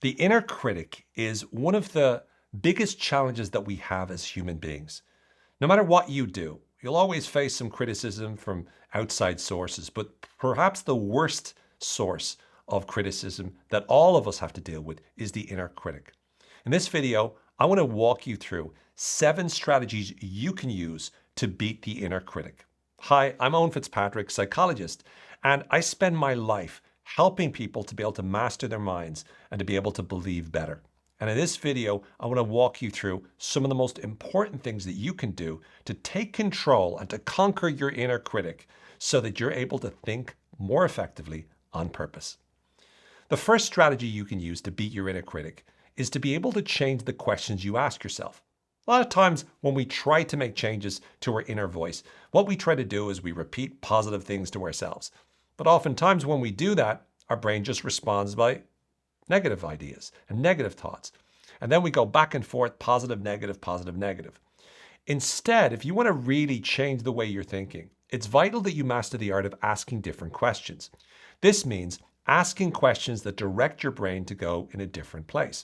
The inner critic is one of the biggest challenges that we have as human beings. No matter what you do, you'll always face some criticism from outside sources, but perhaps the worst source of criticism that all of us have to deal with is the inner critic. In this video, I want to walk you through 7 strategies you can use to beat the inner critic. Hi, I'm Owen Fitzpatrick, psychologist, and I spend my life helping people to be able to master their minds and to be able to believe better. And in this video, I want to walk you through some of the most important things that you can do to take control and to conquer your inner critic so that you're able to think more effectively on purpose. The first strategy you can use to beat your inner critic is to be able to change the questions you ask yourself. A lot of times when we try to make changes to our inner voice, what we try to do is we repeat positive things to ourselves. But oftentimes when we do that, our brain just responds by negative ideas and negative thoughts. And then we go back and forth, positive, negative, positive, negative. Instead, if you want to really change the way you're thinking, it's vital that you master the art of asking different questions. This means asking questions that direct your brain to go in a different place.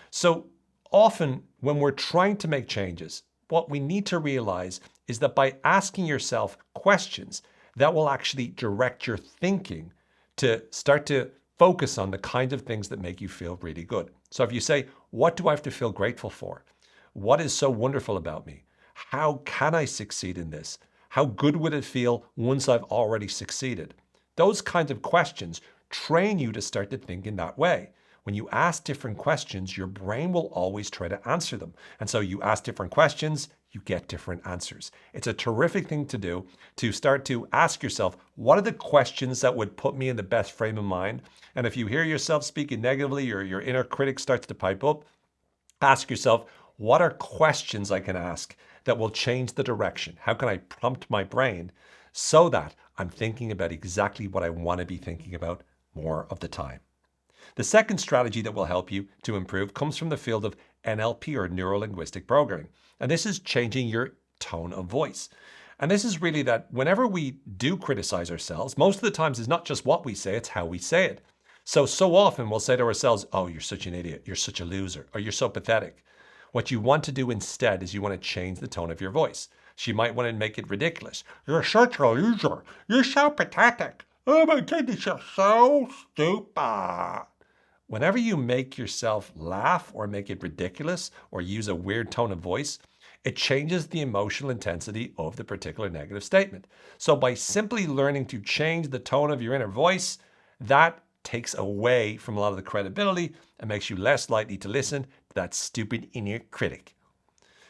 So often when we're trying to make changes, what we need to realize is that by asking yourself questions, that will actually direct your thinking to start to focus on the kinds of things that make you feel really good. So if you say, what do I have to feel grateful for? What is so wonderful about me? How can I succeed in this? How good would it feel once I've already succeeded? Those kinds of questions train you to start to think in that way. When you ask different questions, your brain will always try to answer them. And so you ask different questions, you get different answers. It's a terrific thing to do to start to ask yourself, what are the questions that would put me in the best frame of mind? And if you hear yourself speaking negatively or your inner critic starts to pipe up, ask yourself, what are questions I can ask that will change the direction? How can I prompt my brain so that I'm thinking about exactly what I want to be thinking about more of the time? The second strategy that will help you to improve comes from the field of NLP, or neuro-linguistic programming. And this is changing your tone of voice. And this is really that whenever we do criticize ourselves, most of the times it's not just what we say, it's how we say it. So often we'll say to ourselves, oh, you're such an idiot, you're such a loser, or you're so pathetic. What you want to do instead is you want to change the tone of your voice. So you might want to make it ridiculous. You're such a loser. You're so pathetic. Oh my goodness, you're so stupid. Whenever you make yourself laugh or make it ridiculous or use a weird tone of voice, it changes the emotional intensity of the particular negative statement. So by simply learning to change the tone of your inner voice, that takes away from a lot of the credibility and makes you less likely to listen to that stupid inner critic.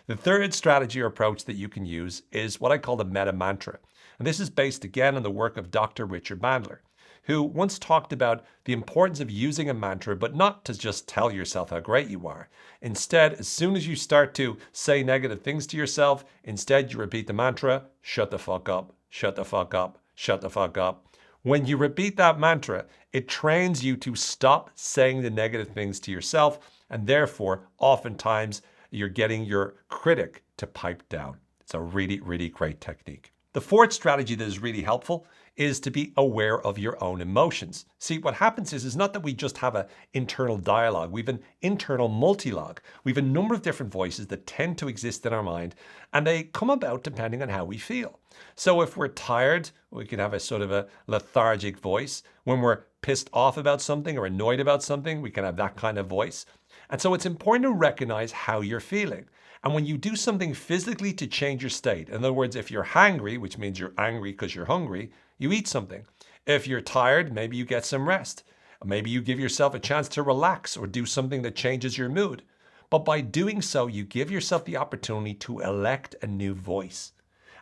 The third strategy or approach that you can use is what I call the meta mantra. And this is based again on the work of Dr. Richard Bandler, who once talked about the importance of using a mantra, but not to just tell yourself how great you are. Instead, as soon as you start to say negative things to yourself, instead you repeat the mantra, shut the fuck up, shut the fuck up, shut the fuck up. When you repeat that mantra, it trains you to stop saying the negative things to yourself, and therefore, oftentimes, you're getting your critic to pipe down. It's a really, really great technique. The fourth strategy that is really helpful is to be aware of your own emotions. See, what happens is not that we just have an internal dialogue. We have an internal multilogue. We have a number of different voices that tend to exist in our mind, and they come about depending on how we feel. So if we're tired, we can have a sort of a lethargic voice. When we're pissed off about something or annoyed about something, we can have that kind of voice. And so it's important to recognize how you're feeling. And when you do something physically to change your state, in other words, if you're hangry, which means you're angry because you're hungry, you eat something. If you're tired, maybe you get some rest. Maybe you give yourself a chance to relax or do something that changes your mood. But by doing so, you give yourself the opportunity to elect a new voice.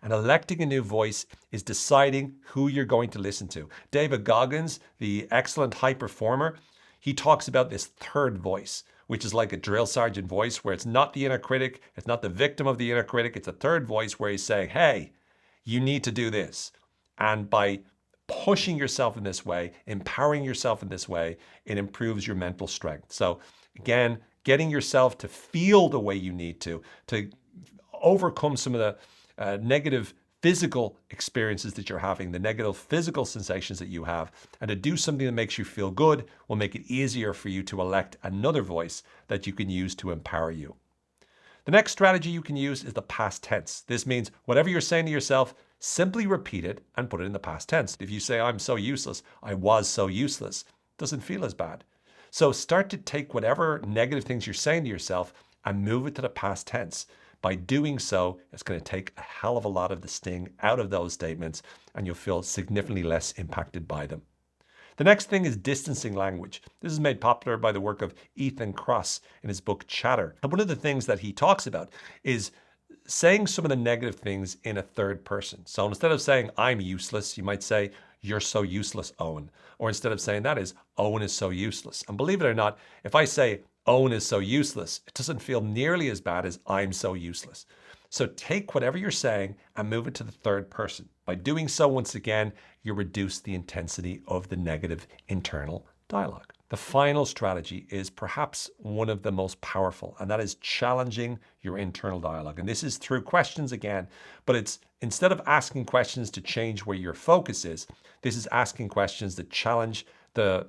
And electing a new voice is deciding who you're going to listen to. David Goggins, the excellent high performer, he talks about this third voice, which is like a drill sergeant voice where it's not the inner critic, it's not the victim of the inner critic, it's a third voice where he's saying, hey, you need to do this. And by pushing yourself in this way, empowering yourself in this way, it improves your mental strength. So again, getting yourself to feel the way you need to overcome some of the negative physical experiences that you're having, the negative physical sensations that you have, and to do something that makes you feel good will make it easier for you to elect another voice that you can use to empower you. The next strategy you can use is the past tense. This means whatever you're saying to yourself, simply repeat it and put it in the past tense. If you say, I'm so useless, I was so useless, it doesn't feel as bad. So start to take whatever negative things you're saying to yourself and move it to the past tense. By doing so, it's going to take a hell of a lot of the sting out of those statements, and you'll feel significantly less impacted by them. The next thing is distancing language. This is made popular by the work of Ethan Kross in his book Chatter. And one of the things that he talks about is saying some of the negative things in a third person. So instead of saying, I'm useless, you might say, you're so useless, Owen. Or instead of saying that is, Owen is so useless. And believe it or not, if I say, Owen is so useless, it doesn't feel nearly as bad as I'm so useless. So take whatever you're saying and move it to the third person. By doing so, once again, you reduce the intensity of the negative internal dialogue. The final strategy is perhaps one of the most powerful, and that is challenging your internal dialogue. And this is through questions again, but it's instead of asking questions to change where your focus is, this is asking questions that challenge the,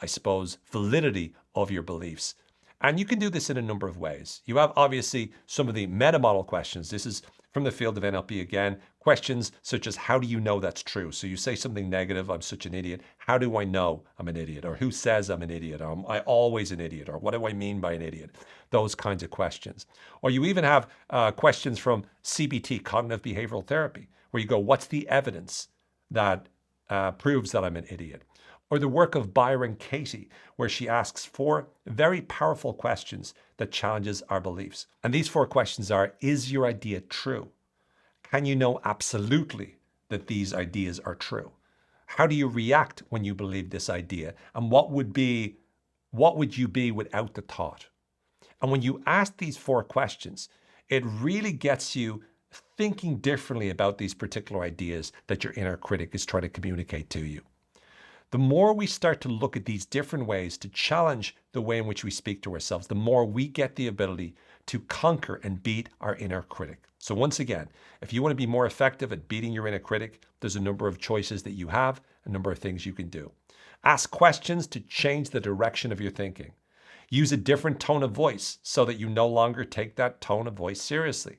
I suppose, validity of your beliefs. And you can do this in a number of ways. You have obviously some of the meta model questions. This is from the field of NLP again. Questions such as, how do you know that's true? So you say something negative, I'm such an idiot. How do I know I'm an idiot? Or who says I'm an idiot? Or am I always an idiot? Or what do I mean by an idiot? Those kinds of questions. Or you even have questions from CBT, cognitive behavioral therapy, where you go, what's the evidence that proves that I'm an idiot? Or the work of Byron Katie, where she asks 4 very powerful questions that challenges our beliefs. And these 4 questions are, is your idea true? Can you know absolutely that these ideas are true? How do you react when you believe this idea? And what would you be without the thought? And when you ask these 4 questions, it really gets you thinking differently about these particular ideas that your inner critic is trying to communicate to you. The more we start to look at these different ways to challenge the way in which we speak to ourselves, the more we get the ability to conquer and beat our inner critic. So once again, if you want to be more effective at beating your inner critic, there's a number of choices that you have, a number of things you can do. Ask questions to change the direction of your thinking. Use a different tone of voice so that you no longer take that tone of voice seriously.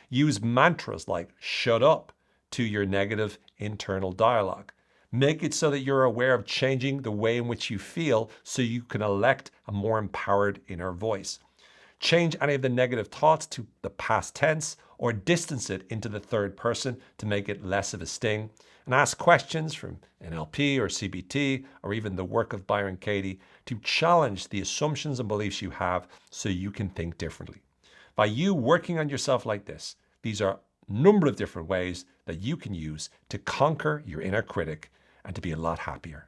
Use mantras like shut up to your negative internal dialogue. Make it so that you're aware of changing the way in which you feel so you can elect a more empowered inner voice. Change any of the negative thoughts to the past tense or distance it into the third person to make it less of a sting. And ask questions from NLP or CBT or even the work of Byron Katie to challenge the assumptions and beliefs you have so you can think differently. By you working on yourself like this, these are a number of different ways that you can use to conquer your inner critic and to be a lot happier.